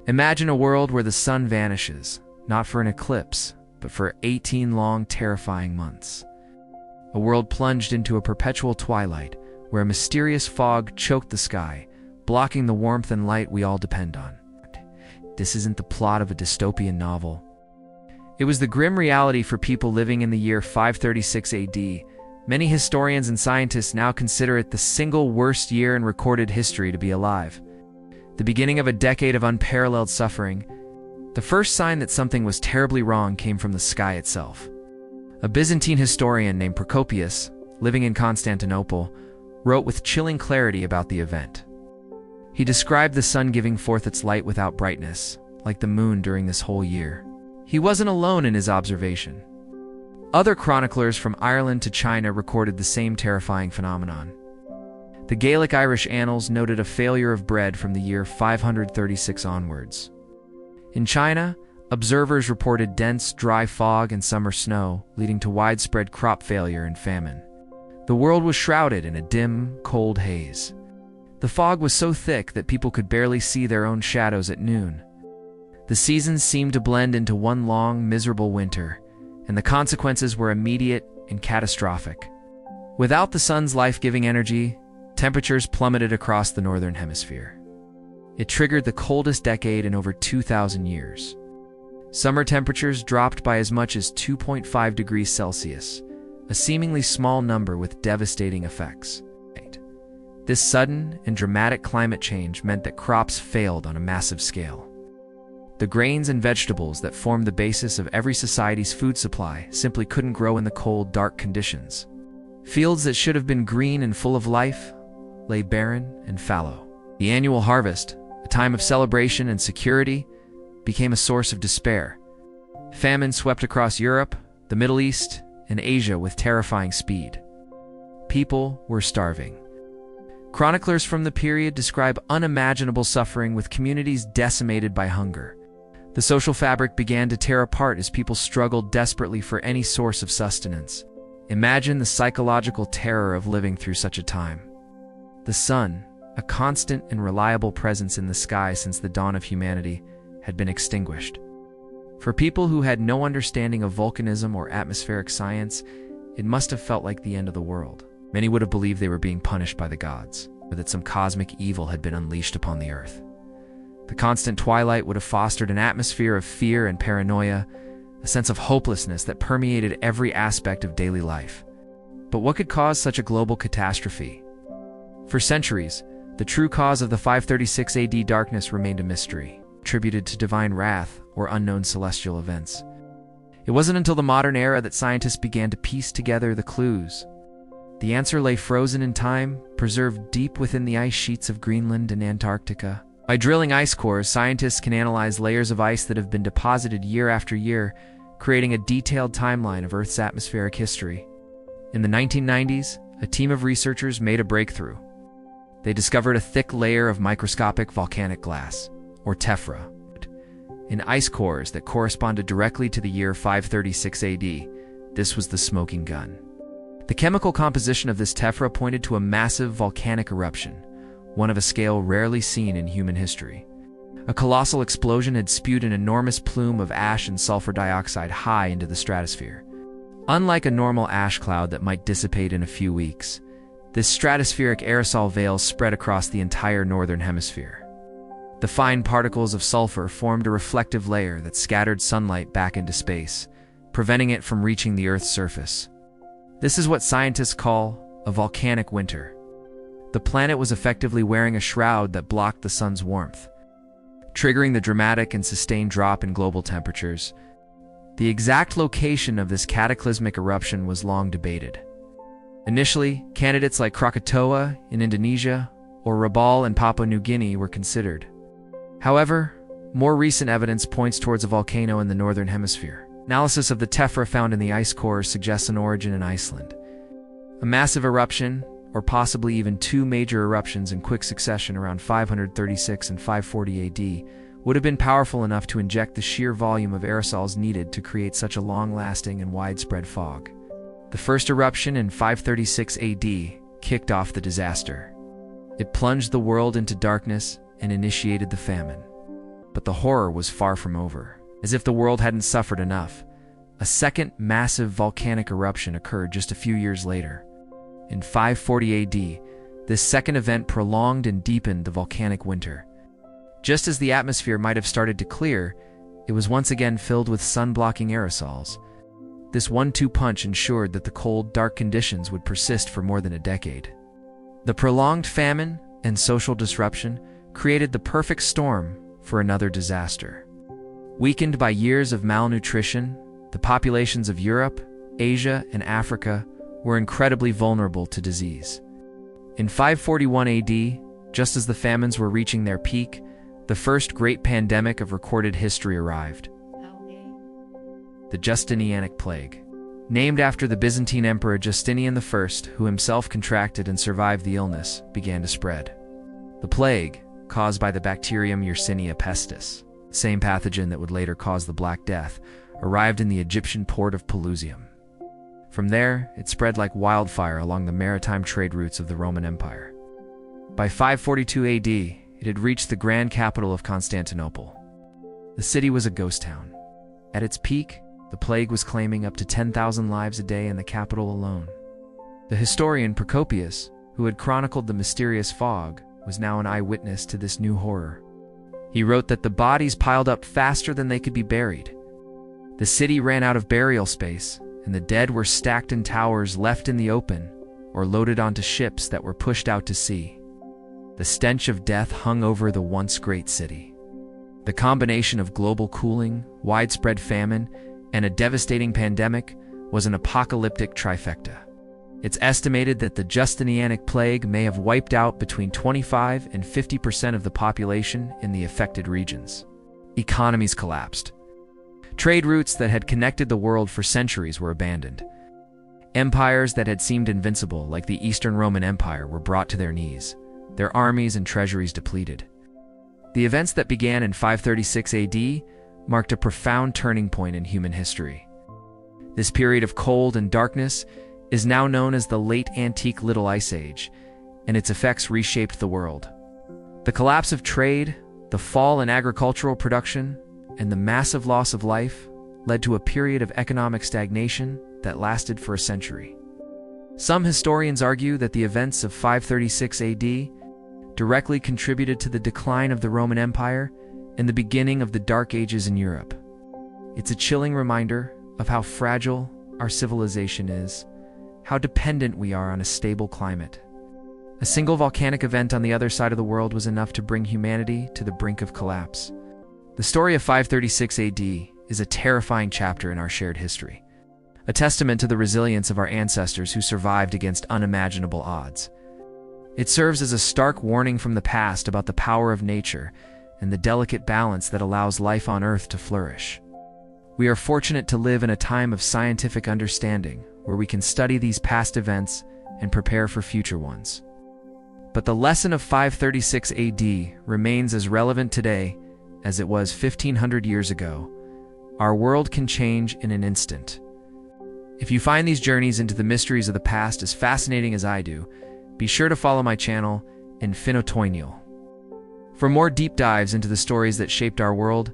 Imagine a world where the sun vanishes, not for an eclipse, but for 18 long, terrifying months. A world plunged into a perpetual twilight, where a mysterious fog choked the sky, blocking the warmth and light we all depend on. This isn't the plot of a dystopian novel. It was the grim reality for people living in the year 536 AD. Many historians and scientists now consider it the single worst year in recorded history to be alive. The beginning of a decade of unparalleled suffering. The first sign that something was terribly wrong came from the sky itself. A Byzantine historian named Procopius, living in Constantinople, wrote with chilling clarity about the event. He described the sun giving forth its light without brightness, like the moon during this whole year. He wasn't alone in his observation. Other chroniclers from Ireland to China recorded the same terrifying phenomenon. The Gaelic Irish annals noted a failure of bread from the year 536 onwards. In China, observers reported dense, dry fog and summer snow, leading to widespread crop failure and famine. The world was shrouded in a dim, cold haze. The fog was so thick that people could barely see their own shadows at noon. The seasons seemed to blend into one long, miserable winter, and the consequences were immediate and catastrophic. Without the sun's life-giving energy, temperatures plummeted across the northern hemisphere. It triggered the coldest decade in over 2,000 years. Summer temperatures dropped by as much as 2.5 degrees Celsius, a seemingly small number with devastating effects. This sudden and dramatic climate change meant that crops failed on a massive scale. The grains and vegetables that formed the basis of every society's food supply simply couldn't grow in the cold, dark conditions. Fields that should have been green and full of life lay barren and fallow. The annual harvest, a time of celebration and security, became a source of despair. Famine swept across Europe, the Middle East, and Asia with terrifying speed. People were starving. Chroniclers from the period describe unimaginable suffering, with communities decimated by hunger. The social fabric began to tear apart as people struggled desperately for any source of sustenance. Imagine the psychological terror of living through such a time. The sun, a constant and reliable presence in the sky since the dawn of humanity, had been extinguished. For people who had no understanding of volcanism or atmospheric science, it must have felt like the end of the world. Many would have believed they were being punished by the gods, or that some cosmic evil had been unleashed upon the earth. The constant twilight would have fostered an atmosphere of fear and paranoia, a sense of hopelessness that permeated every aspect of daily life. But what could cause such a global catastrophe? For centuries, the true cause of the 536 AD darkness remained a mystery, attributed to divine wrath or unknown celestial events. It wasn't until the modern era that scientists began to piece together the clues. The answer lay frozen in time, preserved deep within the ice sheets of Greenland and Antarctica. By drilling ice cores, scientists can analyze layers of ice that have been deposited year after year, creating a detailed timeline of Earth's atmospheric history. In the 1990s, a team of researchers made a breakthrough. They discovered a thick layer of microscopic volcanic glass, or tephra, in ice cores that corresponded directly to the year 536 AD. This was the smoking gun. The chemical composition of this tephra pointed to a massive volcanic eruption, one of a scale rarely seen in human history. A colossal explosion had spewed an enormous plume of ash and sulfur dioxide high into the stratosphere. Unlike a normal ash cloud that might dissipate in a few weeks, this stratospheric aerosol veil spread across the entire northern hemisphere. The fine particles of sulfur formed a reflective layer that scattered sunlight back into space, preventing it from reaching the Earth's surface. This is what scientists call a volcanic winter. The planet was effectively wearing a shroud that blocked the sun's warmth, triggering the dramatic and sustained drop in global temperatures. The exact location of this cataclysmic eruption was long debated. Initially, candidates like Krakatoa in Indonesia or Rabaul in Papua New Guinea were considered. However, more recent evidence points towards a volcano in the northern hemisphere. Analysis of the tephra found in the ice cores suggests an origin in Iceland. A massive eruption, or possibly even two major eruptions in quick succession around 536 and 540 AD, would have been powerful enough to inject the sheer volume of aerosols needed to create such a long-lasting and widespread fog. The first eruption in 536 AD kicked off the disaster. It plunged the world into darkness and initiated the famine. But the horror was far from over. As if the world hadn't suffered enough, a second massive volcanic eruption occurred just a few years later. In 540 AD, this second event prolonged and deepened the volcanic winter. Just as the atmosphere might have started to clear, it was once again filled with sun-blocking aerosols. This 1-2 punch ensured that the cold, dark conditions would persist for more than a decade. The prolonged famine and social disruption created the perfect storm for another disaster. Weakened by years of malnutrition, the populations of Europe, Asia, and Africa were incredibly vulnerable to disease. In 541 AD, just as the famines were reaching their peak, the first great pandemic of recorded history arrived. The Justinianic Plague. Named after the Byzantine Emperor Justinian I, who himself contracted and survived the illness, began to spread. The plague, caused by the bacterium Yersinia pestis, the same pathogen that would later cause the Black Death, arrived in the Egyptian port of Pelusium. From there, it spread like wildfire along the maritime trade routes of the Roman Empire. By 542 AD, it had reached the grand capital of Constantinople. The city was a ghost town. At its peak, the plague was claiming up to 10,000 lives a day in the capital alone. The historian Procopius, who had chronicled the mysterious fog, was now an eyewitness to this new horror. He wrote that the bodies piled up faster than they could be buried. The city ran out of burial space, and the dead were stacked in towers left in the open or loaded onto ships that were pushed out to sea. The stench of death hung over the once great city. The combination of global cooling, widespread famine, and a devastating pandemic was an apocalyptic trifecta. It's estimated that the Justinianic plague may have wiped out between 25 and 50% of the population in the affected regions. Economies collapsed. Trade routes that had connected the world for centuries were abandoned. Empires that had seemed invincible, like the Eastern Roman Empire, were brought to their knees, their armies and treasuries depleted. The events that began in 536 AD marked a profound turning point in human history. This period of cold and darkness is now known as the Late Antique Little Ice Age, and its effects reshaped the world. The collapse of trade, the fall in agricultural production, and the massive loss of life led to a period of economic stagnation that lasted for a century. Some historians argue that the events of 536 AD directly contributed to the decline of the Roman Empire and the beginning of the Dark Ages in Europe. It's a chilling reminder of how fragile our civilization is, how dependent we are on a stable climate. A single volcanic event on the other side of the world was enough to bring humanity to the brink of collapse. The story of 536 AD is a terrifying chapter in our shared history, a testament to the resilience of our ancestors who survived against unimaginable odds. It serves as a stark warning from the past about the power of nature and the delicate balance that allows life on Earth to flourish. We are fortunate to live in a time of scientific understanding where we can study these past events and prepare for future ones. But the lesson of 536 AD remains as relevant today as it was 1,500 years ago. Our world can change in an instant. If you find these journeys into the mysteries of the past as fascinating as I do, be sure to follow my channel, Infinotoinial. For more deep dives into the stories that shaped our world,